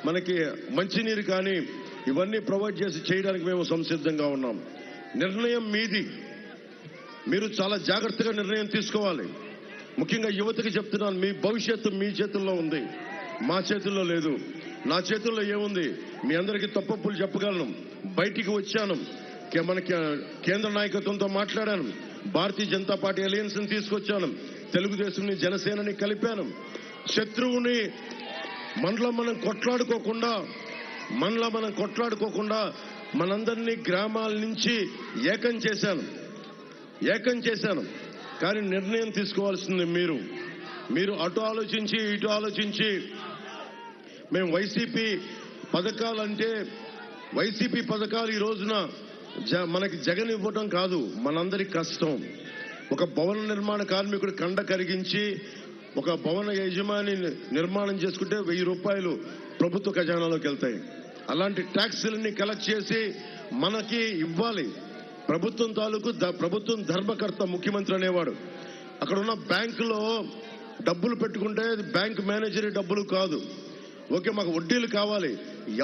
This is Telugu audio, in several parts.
మనకి మంచినీరు కానీ ఇవన్నీ ప్రొవైడ్ చేసి చేయడానికి మేము సంసిద్ధంగా ఉన్నాం. నిర్ణయం మీది. మీరు చాలా జాగ్రత్తగా నిర్ణయం తీసుకోవాలి. ముఖ్యంగా యువతకి చెప్తున్నాను, మీ భవిష్యత్తు మీ చేతుల్లో ఉంది, మా చేతుల్లో లేదు. నా చేతుల్లో ఏముంది? మీ అందరికీ తప్పప్పులు చెప్పగలను. బయటికి వచ్చాను, మనకి కేంద్ర నాయకత్వంతో మాట్లాడాను, భారతీయ జనతా పార్టీ అలయన్స్ ని తీసుకొచ్చాను, తెలుగుదేశంని జనసేనని కలిపాను. శత్రువుని మనలో మనం కొట్లాడుకోకుండా మనందరినీ గ్రామాల నుంచి ఏకం చేశాను. కానీ నిర్ణయం తీసుకోవాల్సింది మీరు అటు ఆలోచించి ఇటు ఆలోచించి మేము వైసీపీ పథకాలు ఈ రోజున మనకి జగన్ ఇవ్వటం కాదు, మనందరి కష్టం. ఒక భవన నిర్మాణ కార్మికుడు కండ కరిగించి ఒక భవన యజమాని నిర్మాణం చేసుకుంటే 1000 రూపాయలు ప్రభుత్వ ఖజానాలోకి వెళ్తాయి. అలాంటి ట్యాక్సులన్నీ కలెక్ట్ చేసి మనకి ఇవ్వాలి. ప్రభుత్వం ధర్మకర్త ముఖ్యమంత్రి అనేవాడు. అక్కడ ఉన్న బ్యాంకులో డబ్బులు పెట్టుకుంటే బ్యాంక్ మేనేజర్ డబ్బులు కాదు. ఓకే, మాకు వడ్డీలు కావాలి.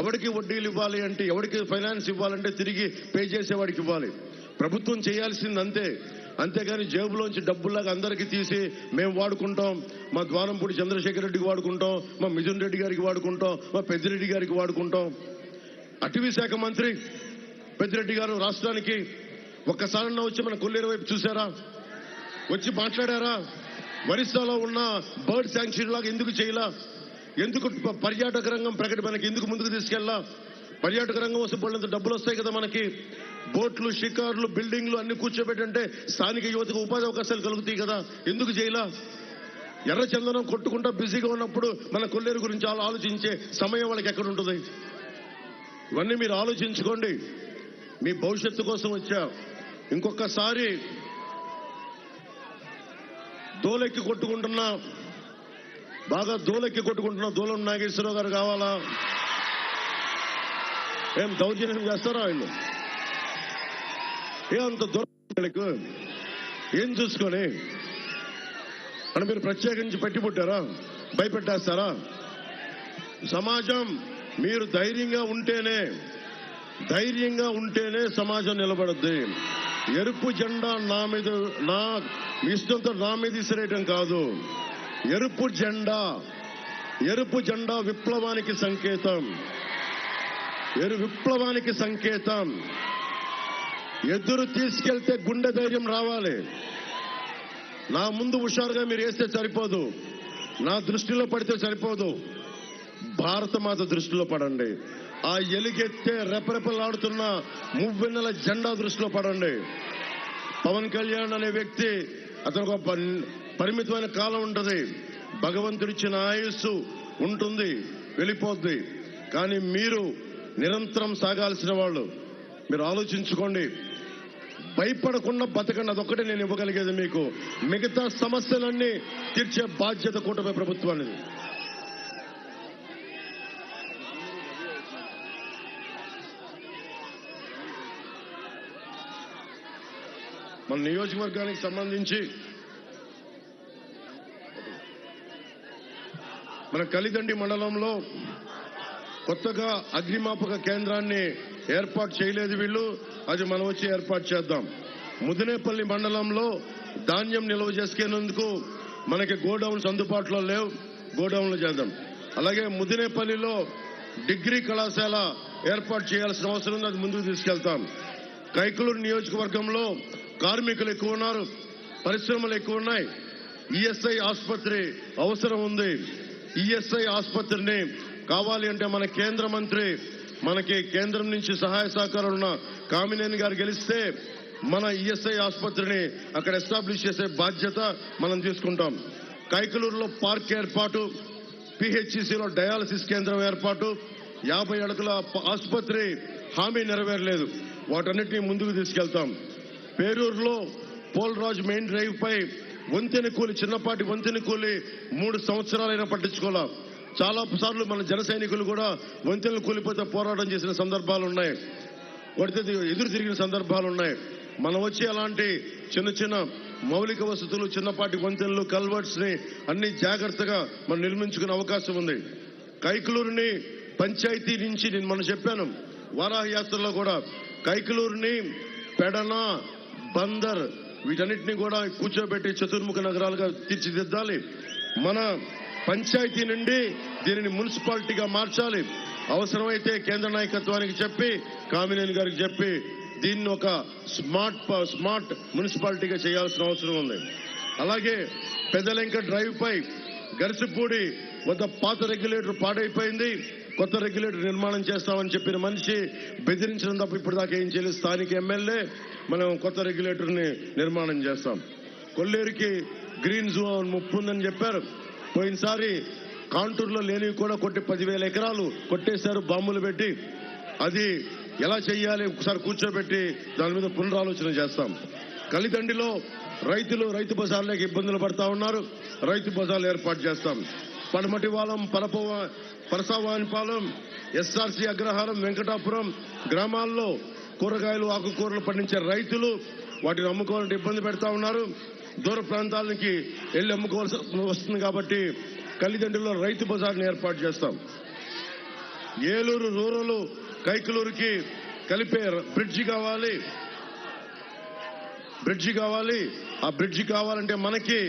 ఎవరికి వడ్డీలు ఇవ్వాలి అంటే, ఎవరికి ఫైనాన్స్ ఇవ్వాలంటే తిరిగి పే చేసేవాడికి ఇవ్వాలి. ప్రభుత్వం చేయాల్సింది అంతే. అంతేగాని జేబులోంచి డబ్బుల్లాగా అందరికీ తీసి మేము వాడుకుంటాం, మా ద్వారంపూడి చంద్రశేఖర్ రెడ్డికి వాడుకుంటాం, మా మిథున్ రెడ్డి గారికి వాడుకుంటాం, మా పెద్దిరెడ్డి గారికి వాడుకుంటాం. అటవీ శాఖ మంత్రి పెద్దిరెడ్డి గారు రాష్ట్రానికి ఒక్కసారన్నా వచ్చి మన కొల్లేరు వైపు చూసారా? వచ్చి మాట్లాడారా? ఒరిస్సాలో ఉన్న బర్డ్ శాంక్చురీ లాగా ఎందుకు చేయాలా? ఎందుకు పర్యాటక రంగం మనకి ఎందుకు ముందుకు తీసుకెళ్ళా? పర్యాటక రంగం వస్తే బోళ్ళంత డబ్బులు వస్తాయి కదా మనకి. బోట్లు, షికార్లు, బిల్డింగ్లు అన్ని కూర్చోబెట్టంటే స్థానిక యువతకు ఉపాధి అవకాశాలు కలుగుతాయి కదా, ఎందుకు చేయాలా? ఎర్రచందనం కొట్టుకుంటా బిజీగా ఉన్నప్పుడు మన కొల్లేరు గురించి ఆలోచించే సమయం వాళ్ళకి ఎక్కడ ఉంటుంది? ఇవన్నీ మీరు ఆలోచించుకోండి. మీ భవిష్యత్తు కోసం వచ్చా. ఇంకొకసారి బాగా దోలెక్కి కొట్టుకుంటున్నా దూలం నాగేశ్వరరావు గారు కావాలా? ఏం దౌర్జన్యం చేస్తారా ఆయన? అంత దూరం ఏం చూసుకొని అని మీరు ప్రత్యేకించి పెట్టిపుట్టారా? భయపెట్టేస్తారా? సమాజం మీరు ధైర్యంగా ఉంటేనే సమాజం నిలబడద్ది. ఎరుపు జెండా నా ఇష్టంతో నా మీద విసిరేయటం కాదు. ఎరుపు జెండా విప్లవానికి సంకేతం. ఎదురు తీసుకెళ్తే గుండె ధైర్యం రావాలి. నా ముందు హుషారుగా మీరు వేస్తే సరిపోదు, నా దృష్టిలో పడితే సరిపోదు. భారత మాత దృష్టిలో పడండి. ఆ ఎలుగెత్తే రెపరెపలాడుతున్న మువ్వెన్నెల జెండా దృష్టిలో పడండి. పవన్ కళ్యాణ్ అనే వ్యక్తి, అతనికి ఒక పరిమితమైన కాలం ఉంటుంది. భగవంతుడిచ్చిన ఆయుస్సు ఉంటుంది, వెళ్ళిపోద్ది. కానీ మీరు నిరంతరం సాగాల్సిన వాళ్ళు. మీరు ఆలోచించుకోండి. భయపడకుండా బతకండి. అదొక్కటే నేను ఇవ్వగలిగేది మీకు. మిగతా సమస్యలన్నీ తీర్చే బాధ్యత కూటమి ప్రభుత్వానికి. మన నియోజకవర్గానికి సంబంధించి మన కలిదండి మండలంలో కొత్తగా అగ్నిమాపక కేంద్రాన్ని ఏర్పాటు చేయలేదు వీళ్ళు. అది మనం వచ్చి ఏర్పాటు చేద్దాం. ముదినేపల్లి మండలంలో ధాన్యం నిల్వ చేసుకునేందుకు మనకి గోడౌన్స్ అందుబాటులో లేవు, గోడౌన్లు చేద్దాం. అలాగే ముదినేపల్లిలో డిగ్రీ కళాశాల ఏర్పాటు చేయాల్సిన అవసరం ఉంది, అది ముందుకు తీసుకెళ్తాం. కైకలూరు నియోజకవర్గంలో కార్మికులు ఎక్కువ ఉన్నారు, పరిశ్రమలు ఎక్కువ ఉన్నాయి. ఈఎస్ఐ ఆసుపత్రి అవసరం ఉంది. ఈఎస్ఐ ఆసుపత్రిని కావాలి అంటే మన కేంద్ర మంత్రి, మనకి కేంద్రం నుంచి సహాయ సహకారాలు ఉన్న కామినేని గారు గెలిస్తే మన ఈఎస్ఐ ఆసుపత్రిని అక్కడ ఎస్టాబ్లిష్ చేసే బాధ్యత మనం తీసుకుంటాం. కైకలూరులో పార్క్ ఏర్పాటు, పిహెచ్సిలో డయాలసిస్ కేంద్రం ఏర్పాటు, 50 అడుగుల ఆసుపత్రి హామీ నెరవేరలేదు, వాటన్నిటినీ ముందుకు తీసుకెళ్తాం. పేరూరులో పోలరాజు మెయిన్ డ్రైవ్ పై వంతెన కూలి, చిన్నపాటి వంతెన కూలి 3 సంవత్సరాలైనా పట్టించుకోవాలా. చాలా సార్లు మన జన సైనికులు కూడా వంతెనలు కూలిపోతే పోరాటం చేసిన సందర్భాలు ఉన్నాయి, కొడితే ఎదురు తిరిగిన సందర్భాలు ఉన్నాయి. మనం వచ్చి అలాంటి చిన్న చిన్న మౌలిక వసతులు, చిన్నపాటి వంతెనలు, కల్వర్ట్స్ ని అన్ని జాగ్రత్తగా మనం నిర్మించుకునే అవకాశం ఉంది. కైకలూరుని పంచాయతీ నుంచి నేను మొన్న చెప్పాను, వారాహ యాత్రలో కూడా కైకలూరుని, పెడన, బందర్ వీటన్నిటిని కూడా కూర్చోబెట్టి చతుర్ముఖ నగరాలుగా తీర్చిదిద్దాలి. మన పంచాయతీ నుండి దీనిని మున్సిపాలిటీగా మార్చాలి. అవసరమైతే కేంద్ర నాయకత్వానికి చెప్పి, కామినేని గారికి చెప్పి దీన్ని ఒక స్మార్ట్ మున్సిపాలిటీగా చేయాల్సిన అవసరం ఉంది. అలాగే పెదలెంక డ్రైవ్ పై గరిసిపూడి వద్ద పాత రెగ్యులేటర్ పాడైపోయింది, కొత్త రెగ్యులేటర్ నిర్మాణం చేస్తామని చెప్పిన మనిషి బెదిరించడం తప్ప ఇప్పటిదాకా ఏం చేయలేదు. స్థానిక ఎమ్మెల్యే మనం కొత్త రెగ్యులేటర్ని నిర్మాణం చేస్తాం. కొల్లేరుకి గ్రీన్ జోన్ ముప్పు ఉందని చెప్పారు. పోయినసారి కాంటూరులో లేనివి కూడా కొట్టి 10,000 ఎకరాలు కొట్టేశారు బాంబులు పెట్టి. అది ఎలా చెయ్యాలి ఒకసారి కూర్చోబెట్టి దాని మీద పునరాలోచన చేస్తాం. కలిదండిలో రైతులు రైతు బజార్లకు ఇబ్బందులు పడతా ఉన్నారు, రైతు బజార్లు ఏర్పాటు చేస్తాం. పడమటివాలం, పరసవానిపాలెం, ఎస్ఆర్సీ అగ్రహారం, వెంకటాపురం గ్రామాల్లో కూరగాయలు ఆకుకూరలు పండించే రైతులు వాటిని అమ్ముకోవాలంటే ఇబ్బంది పెడతా ఉన్నారు. దూర ప్రాంతాలకి వెళ్లి అమ్ముకోవాల్సి వస్తుంది కాబట్టి కలిదండిలో రైతు బజార్ని ఏర్పాటు చేస్తాం. ఏలూరు రూరల్ కైకలూరుకి కలిపే బ్రిడ్జి కావాలి. ఆ బ్రిడ్జి కావాలంటే మనకి